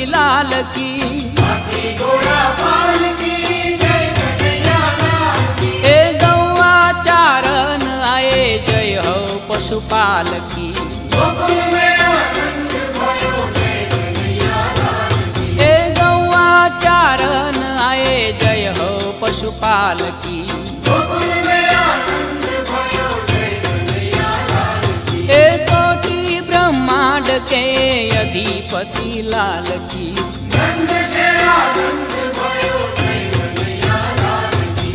लाल की। ए गौआ चारण आए जय हो पशुपाल की। ए गौआ चारण आए जय हो पशुपाल की। ए कोटि ब्रह्मांड के अधिपति लाल की।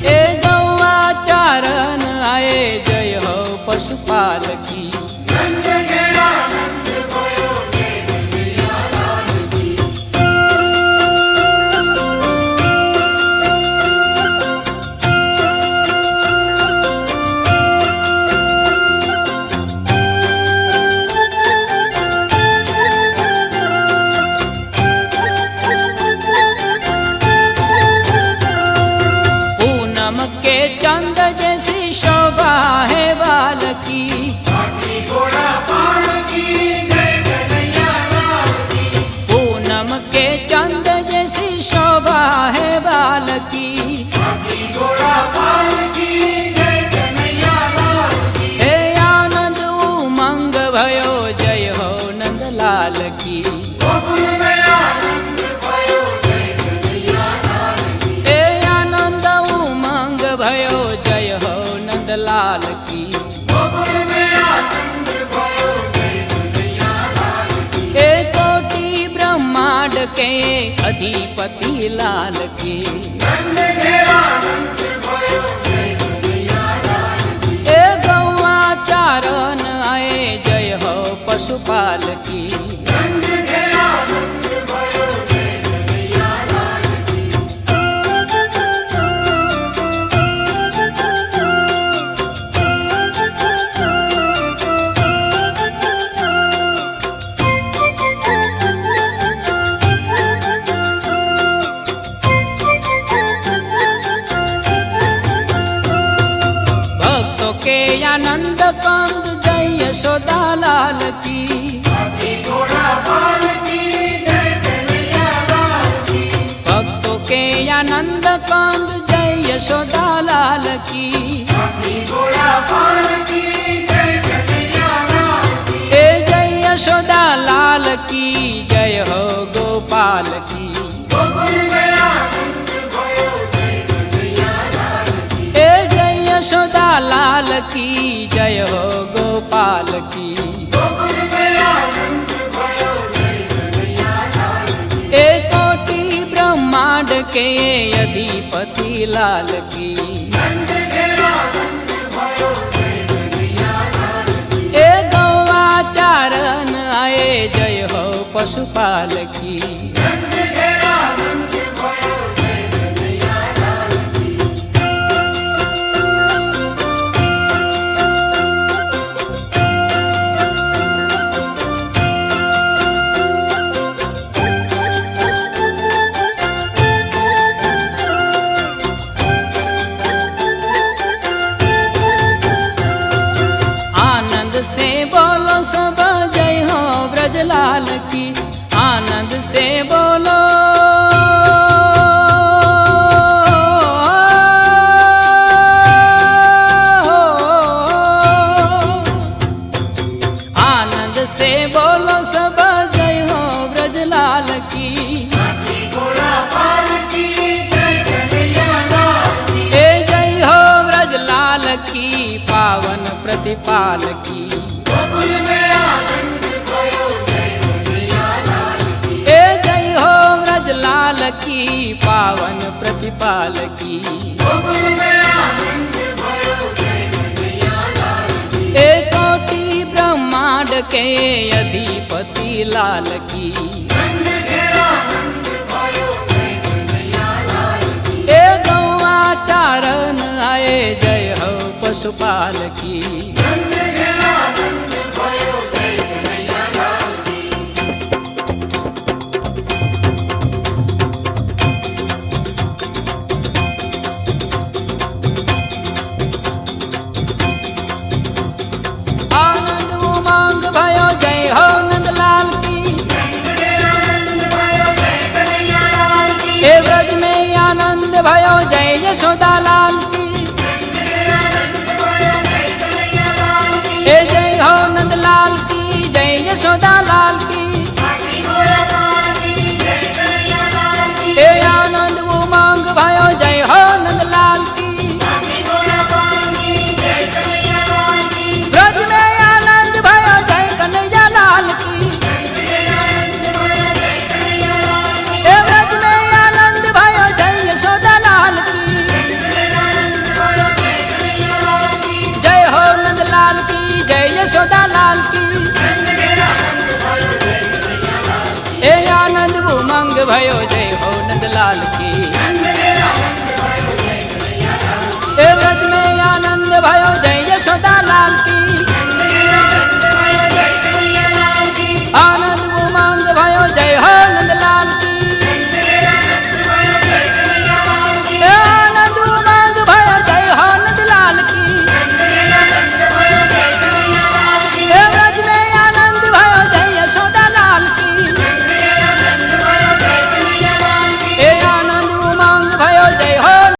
ए गौआ चारण आए जय हो पशुपाल की। के चंद जैसी शोभा है बाल की। पूनम के चंद जैसी शोभा है बाल की। हे आनंद उमंग भयो जय हो नंदलाल की। भयो जय हो नंदलाल की। ए कोटि ब्रह्मांड के अधिपति लाल की। ए गौआ चारण आए जय हो पशुपाल की। के आनंद कंद जय यशोदा लाल की। भक्तों के आनंद कंद जय यशोदा लाल की। ए जय यशोदा लाल की जय हो गोपाल की। यशोदा लाल की जय हो गोपाल की। ए कोटि ब्रह्मांड के अधिपति लाल की। ए गौआ चारण आए जय हो पशुपाल की। से बोलो सब जय हो ब्रजलाल की। आनंद से बोलो आनंद से बोलो सब जय हो ब्रजलाल की। ए जय हो ब्रजलाल की पावन प्रतिपाल की। ए जय हो ब्रजलाल की पावन प्रतिपाल की। ए कोटि ब्रह्मांड के अधिपति लाल की। ए गौआ चारण आए जय हो पशुपाल की। आनंद उमंग भयो जय हो नंदलाल की। यशोदा लाल